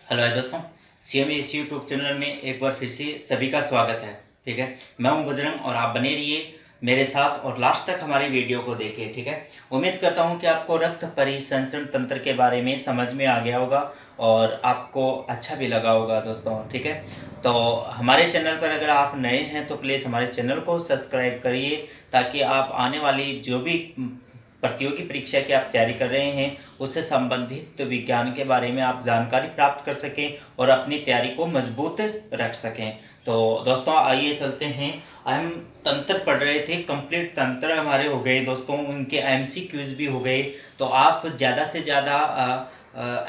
Hello है दोस्तों, CMS YouTube channel में एक बार फिर से सभी का स्वागत है। ठीक है, मैं हूं बजरंग और आप बने रहिए मेरे साथ और लास्ट तक हमारी वीडियो को देखिए। ठीक है, उम्मीद करता हूं कि आपको रक्त परिसंचरण तंत्र के बारे में समझ में आ गया होगा और आपको अच्छा भी लगा होगा दोस्तों। ठीक है, तो हमारे चैनल पर अगर आप नए हैं तो प्लीज़ हमारे चैनल को सब्सक्राइब करिए ताकि आप आने वाली जो भी प्रतियोगी परीक्षा की आप तैयारी कर रहे हैं उससे संबंधित विज्ञान के बारे में आप जानकारी प्राप्त कर सकें और अपनी तैयारी को मजबूत रख सकें। तो दोस्तों आइए चलते हैं। हम तंत्र पढ़ रहे थे, कंप्लीट तंत्र हमारे हो गए दोस्तों, उनके MCQs भी हो गए। तो आप ज़्यादा से ज़्यादा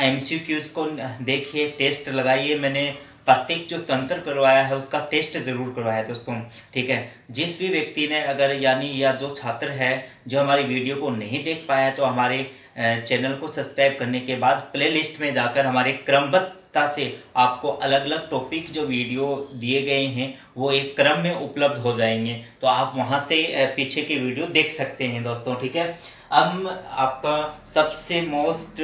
MCQs को देखिए, टेस्ट लगाइए। मैंने प्रत्येक जो तंत्र करवाया है उसका टेस्ट जरूर करवाया है दोस्तों। ठीक है, जिस भी व्यक्ति ने अगर यानी या जो छात्र है जो हमारी वीडियो को नहीं देख पाया है तो हमारे चैनल को सब्सक्राइब करने के बाद प्लेलिस्ट में जाकर हमारे क्रमबद्धता से आपको अलग अलग टॉपिक जो वीडियो दिए गए हैं वो एक क्रम में उपलब्ध हो जाएंगे, तो आप वहां से पीछे की वीडियो देख सकते हैं दोस्तों। ठीक है, अब आपका सबसे मोस्ट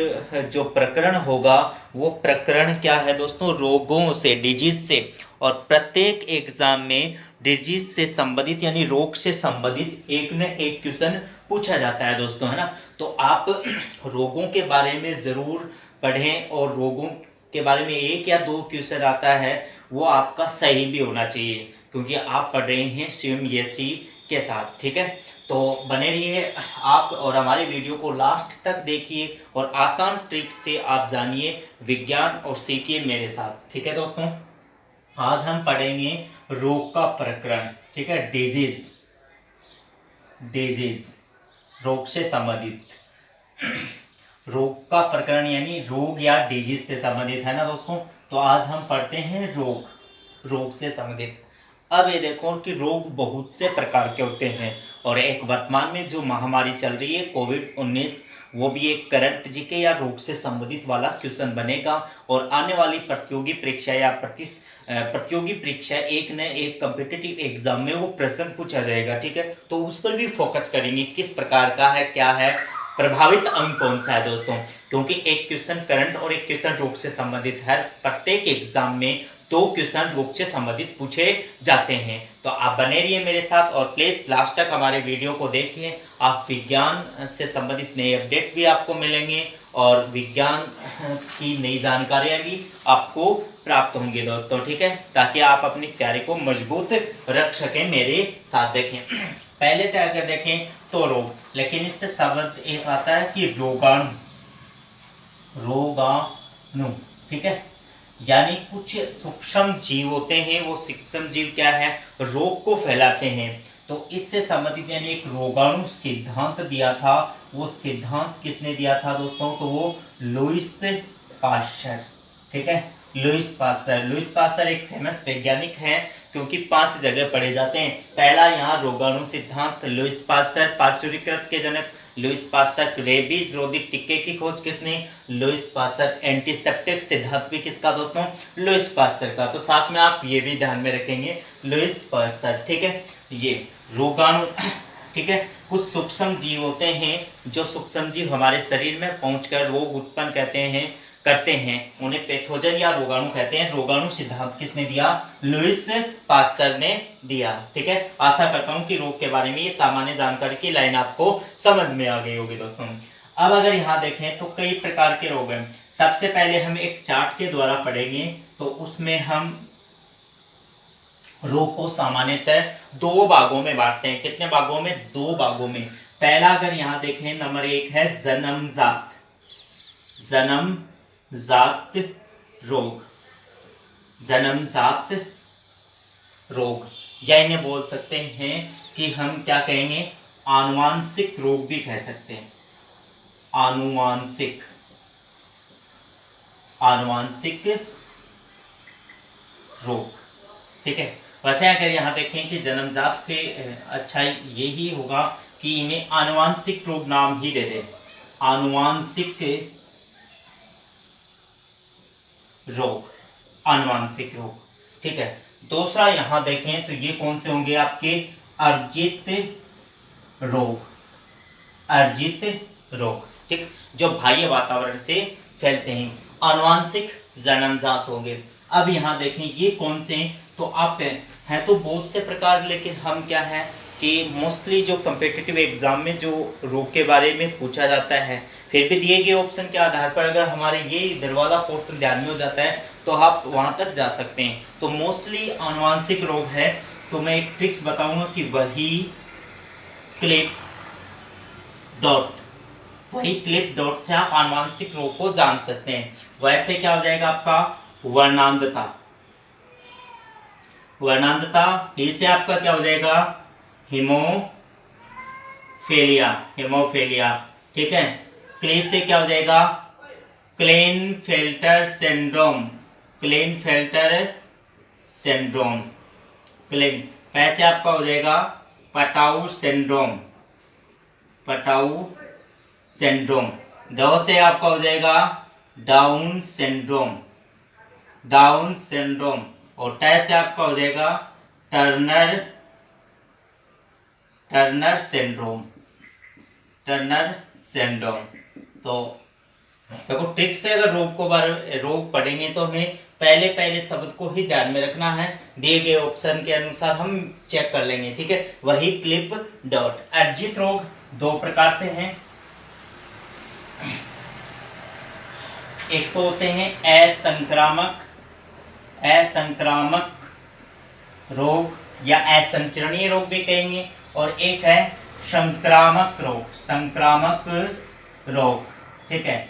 जो प्रकरण होगा वो प्रकरण क्या है दोस्तों, रोगों से, डिजीज से। और प्रत्येक एग्जाम में डिजीज से संबंधित यानी रोग से संबंधित एक न एक क्वेश्चन पूछा जाता है दोस्तों, है ना। तो आप रोगों के बारे में ज़रूर पढ़ें और रोगों के बारे में एक या दो क्वेश्चन आता है वो आपका सही भी होना चाहिए क्योंकि आप पढ़ रहे हैं CMSE के साथ। ठीक है, तो बने रहिए आप और हमारे वीडियो को लास्ट तक देखिए और आसान ट्रिक से आप जानिए विज्ञान और सीखिए मेरे साथ। ठीक है दोस्तों, आज हम पढ़ेंगे रोग का प्रकरण। ठीक है, डिजीज, डिजीज रोग से संबंधित, रोग का प्रकरण यानी रोग या डिजीज से संबंधित, है ना दोस्तों। तो आज हम पढ़ते हैं रोग, रोग से संबंधित। अब ये देखो कि रोग बहुत से प्रकार के होते हैं और एक वर्तमान में जो महामारी चल रही है कोविड-19 वो भी एक करंट जीके या रोग से संबंधित वाला क्वेश्चन बनेगा और आने वाली प्रतियोगी परीक्षा या प्रतियोगी परीक्षा एक न एक कॉम्पिटिटिव एग्जाम में वो प्रश्न पूछा जाएगा। ठीक है, तो उस पर भी फोकस करेंगे किस प्रकार का है, क्या है, प्रभावित अंग कौन सा है दोस्तों, क्योंकि एक क्वेश्चन करंट और एक क्वेश्चन रोग से संबंधित है। प्रत्येक एग्जाम में दो क्वेश्चन रोग से संबंधित पूछे जाते हैं। तो आप बने रहिए मेरे साथ और प्लीज लास्ट तक हमारे वीडियो को देखिए। आप विज्ञान से संबंधित नए अपडेट भी आपको मिलेंगे और विज्ञान की नई जानकारियां भी आपको प्राप्त होंगी दोस्तों। ठीक है, ताकि आप अपनी तैयारी को मजबूत रख सकें मेरे साथ। देखें, पहले तो अगर देखें तो रोग, लेकिन इससे शब्द एक आता है कि रोगाणु, रोगाणु। ठीक है, यानी कुछ सूक्ष्म जीव होते हैं, वो सूक्ष्म जीव क्या है, रोग को फैलाते हैं। तो इससे संबंधित यानी एक रोगाणु सिद्धांत दिया था। वो सिद्धांत किसने दिया था दोस्तों, तो वो लुईस पाश्चर। ठीक है, लुईस पाश्चर, लुईस पाश्चर एक फेमस वैज्ञानिक है क्योंकि 5 जगह पढ़े जाते हैं। पहला यहाँ रोगाणु सिद्धांत, लुईस पाश्चर, पार्श्वीकृत के जनक लुईस पाश्चर। रेबीज रोधी टीके की खोज किसने, लुईस पाश्चर। एंटीसेप्टिक सिद्धांत भी किसका दोस्तों, लुईस पाश्चर का। तो साथ में आप ये भी ध्यान में रखेंगे लुईस पाश्चर। ठीक है, ये रोगाणु। ठीक है, कुछ सूक्ष्म जीव होते हैं, जो सूक्ष्म जीव हमारे शरीर में पहुंचकर रोग उत्पन्न करते हैं, उन्हें पैथोजन या रोगाणु कहते हैं। रोगाणु सिद्धांत किसने दिया, लुईस पाश्चर ने दिया। ठीक है, आशा करता हूं कि रोग के बारे में ये सामान्य जानकारी की लाइन आपको समझ में आ गई होगी दोस्तों। अब अगर यहाँ देखें तो कई प्रकार के रोग हैं। सबसे पहले हम एक चार्ट के द्वारा पढ़ेंगे, तो उसमें हम रोग को सामान्यतः 2 भागों में बांटते हैं। कितने भागों में, 2 भागों में। पहला अगर यहाँ देखें, नंबर 1 है जन्मजात, जन्मजात रोग, जन्मजात रोग, या इन्हें बोल सकते हैं कि हम क्या कहेंगे, आनुवांशिक रोग भी कह सकते हैं। आनुवांशिक, आनुवांशिक रोग। ठीक है, वैसे अगर यहाँ देखें कि जन्मजात से अच्छा यही होगा कि इन्हें आनुवांशिक रोग नाम ही दे दें, आनुवांशिक रोग, आनुवांशिक रोग। ठीक है, दूसरा यहाँ देखें तो ये कौन से होंगे आपके, अर्जित रोग, अर्जित रोग। ठीक, जो बाह्य वातावरण से फैलते हैं। आनुवांशिक जन्मजात हो गए। अब यहाँ देखें ये कौन से, तो आप हैं तो बहुत से प्रकार, लेकिन हम क्या है कि मोस्टली जो कम्पिटिटिव एग्जाम में जो रोग के बारे में पूछा जाता है, फिर भी दिए गए ऑप्शन के आधार पर अगर हमारे ये इधर वाला पोर्शन ध्यान में हो जाता है तो आप वहाँ तक जा सकते हैं। तो मोस्टली आनुवांशिक रोग है, तो मैं एक ट्रिक्स बताऊंगा कि वही क्लिप डॉट से आप आनुवांशिक रोग को जान सकते हैं। वैसे क्या हो जाएगा आपका वर्णांधता फिर से आपका क्या हो जाएगा हिमोफेलिया, ठीक है। क्ले से क्या हो जाएगा क्लेनफेल्टर सिंड्रोम, कैसे आपका हो जाएगा पटाऊ सिंड्रोम। ड से आपका हो जाएगा डाउन सिंड्रोम और ट से आपका हो जाएगा टर्नर सिंड्रोम। तो देखो ट्रिक से अगर रोग पढ़ेंगे तो हमें पहले शब्द को ही ध्यान में रखना है, दिए गए ऑप्शन के अनुसार हम चेक कर लेंगे, ठीक है। वही क्लिप डॉट। अर्जित रोग दो प्रकार से हैं, एक तो होते हैं असंक्रामक रोग या असंचरणीय रोग भी कहेंगे, और एक है संक्रामक रोग, ठीक है,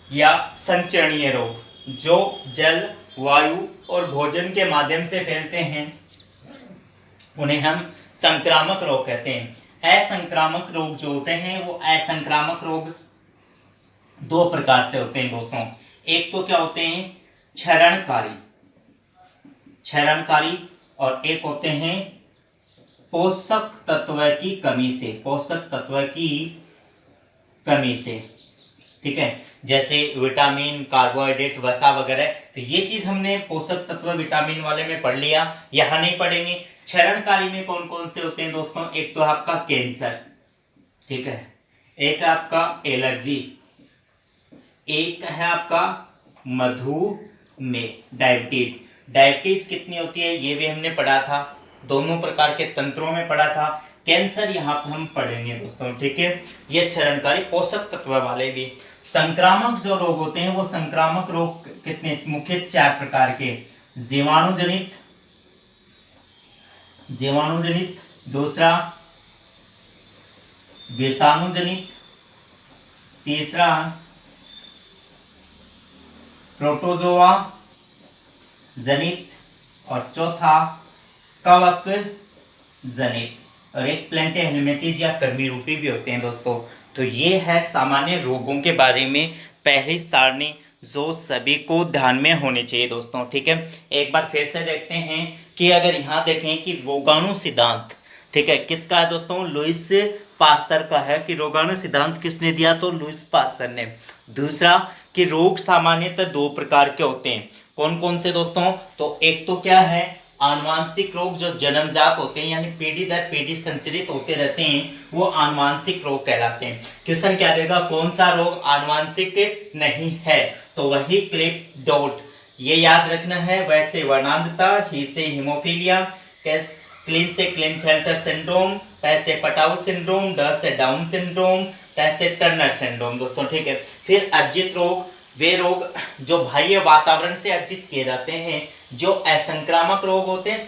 या संचरणीय रोग, जो जल, वायु और भोजन के माध्यम से फैलते हैं, उन्हें हम संक्रामक रोग कहते हैं। असंक्रामक रोग जो होते हैं वो असंक्रामक रोग दो प्रकार से होते हैं दोस्तों। एक तो क्या होते हैं क्षरणकारी और एक होते हैं पोषक तत्व की कमी से, ठीक है, जैसे विटामिन, कार्बोहाइड्रेट, वसा वगैरह। तो ये चीज हमने पोषक तत्व विटामिन वाले में पढ़ लिया, यहाँ नहीं पढ़ेंगे। क्षरणकारी में कौन कौन से होते हैं दोस्तों, एक तो आपका कैंसर, ठीक है, एक है आपका एलर्जी, एक है आपका मधुमेह, डायबिटीज कितनी होती है ये भी हमने पढ़ा था, दोनों प्रकार के तंत्रों में पढ़ा था। कैंसर यहाँ पर हम पढ़ेंगे दोस्तों, ठीक है। ये क्षरणकारी पोषक तत्व वाले भी। संक्रामक जो रोग होते हैं वो संक्रामक रोग कितने, मुख्य 4 प्रकार के। जीवाणुजनित, दूसरा विषाणुजनित, तीसरा प्रोटोजोआ जनित और चौथा कवक जनित, और एक प्लेंटे हेलमिंथेस या कर्मी रूपी भी होते हैं दोस्तों। तो ये है सामान्य रोगों के बारे में पहली सारणी जो सभी को ध्यान में होनी चाहिए दोस्तों, ठीक है। एक बार फिर से देखते हैं कि अगर यहाँ देखें कि रोगाणु सिद्धांत, ठीक है, किसका है दोस्तों, लुईस पास्चर का है। कि रोगाणु सिद्धांत किसने दिया, तो लुईस पास्चर ने। दूसरा कि रोग सामान्यतः 2 प्रकार के होते हैं, कौन कौन से दोस्तों, तो एक तो क्या है आनुवांशिक रोग जो जन्मजात होते हैं, यानी पीढ़ी दर पीढ़ी संचरित होते रहते हैं, वो आनुवांशिक रोग कहलाते हैं। क्वेश्चन क्या देगा, कौन सा रोग आनुवांशिक नहीं है, तो वही क्लिप डॉट, ये याद रखना है। वैसे वर्णांधता, ही से हिमोफीलिया, क्लीन से क्लिनफेल्टर सिंड्रोम, ऐसे पटाऊ सिंड्रोम, ड से डाउन सिंड्रोम, ऐसे टर्नर सिंड्रोम दोस्तों, ठीक है। फिर अर्जित रोग, वे रोग जो बाह्य वातावरण से अर्जित किए जाते हैं, जो असंक्रामक रोग होते हैं।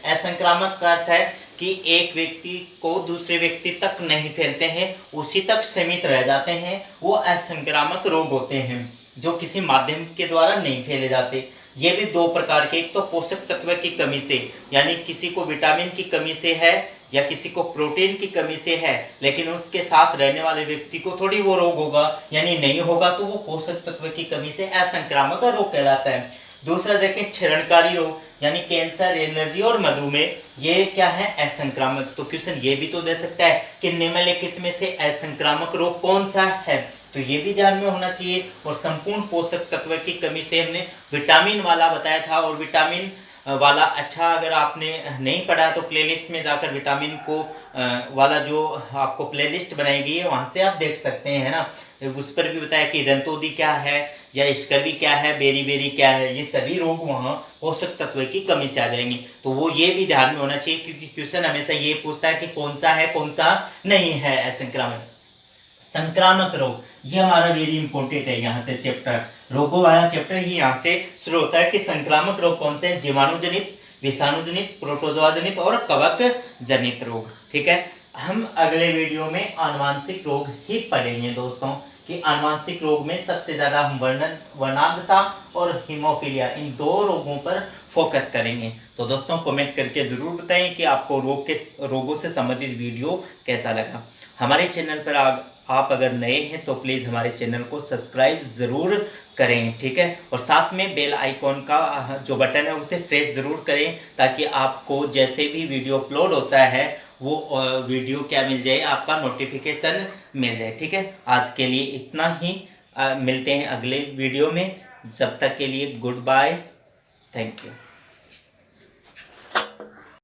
असंक्रामक का अर्थ है कि एक व्यक्ति को दूसरे व्यक्ति तक नहीं फैलते हैं, उसी तक सीमित रह जाते हैं, वो असंक्रामक रोग होते हैं, जो किसी माध्यम के द्वारा नहीं फैले जाते। ये भी 2 प्रकार के, एक तो पोषक तत्व की कमी से, यानी किसी को विटामिन की कमी से है या किसी को प्रोटीन की कमी से है, लेकिन उसके साथ रहने वाले व्यक्ति को थोड़ी वो रोग होगा, यानी नहीं होगा, तो वो पोषक तत्व की कमी से असंक्रामक रोग कहलाता है। दूसरा देखें क्षरणकारी रोग, यानी कैंसर, एलर्जी और मधुमेह, ये क्या है असंक्रामक। तो क्वेश्चन ये भी तो दे सकता है कि निम्नलिखित में से असंक्रामक रोग कौन सा है, तो ये भी ध्यान में होना चाहिए। और संपूर्ण पोषक तत्व की कमी से हमने विटामिन वाला बताया था, और विटामिन वाला अच्छा अगर आपने नहीं पढ़ा तो प्लेलिस्ट में जाकर विटामिन को वाला जो आपको प्लेलिस्ट बनाई गई है वहाँ से आप देख सकते हैं, है ना। उस पर भी बताया कि रंतोदी क्या है या स्कर्वी क्या है, बेरी बेरी क्या है, ये सभी रोग वहाँ पोषक तत्व की कमी से आ जाएंगे। तो वो ये भी ध्यान में होना चाहिए, क्योंकि क्वेश्चन हमेशा ये पूछता है कि कौन सा है कौन सा नहीं है संक्रामक रोग। ये हमारा वेरी इंपॉर्टेंट है, यहाँ से चैप्टर रोगों वाला चैप्टर ही यहाँ से शुरू होता है कि संक्रामक रोग कौन से हैं, जीवाणुजनित, विषाणुजनित, प्रोटोजोआ और कवक जनित रोग। ठीक है, हम अगले वीडियो में आनुवांशिक रोग ही पढ़ेंगे दोस्तों, कि आनुवांशिक रोग में सबसे ज्यादा हम वर्णांधता और हीमोफीलिया इन दो रोगों पर फोकस करेंगे। तो दोस्तों कमेंट करके जरूर बताएं कि आपको रोगों से संबंधित वीडियो कैसा लगा। हमारे चैनल पर आप अगर नए हैं तो प्लीज़ हमारे चैनल को सब्सक्राइब ज़रूर करें, ठीक है। और साथ में बेल आइकॉन का जो बटन है उसे प्रेस ज़रूर करें, ताकि आपको जैसे भी वीडियो अपलोड होता है वो वीडियो क्या मिल जाए, आपका नोटिफिकेशन मिल जाए, ठीक है। आज के लिए इतना ही, मिलते हैं अगले वीडियो में। जब तक के लिए गुड बाय, थैंक यू।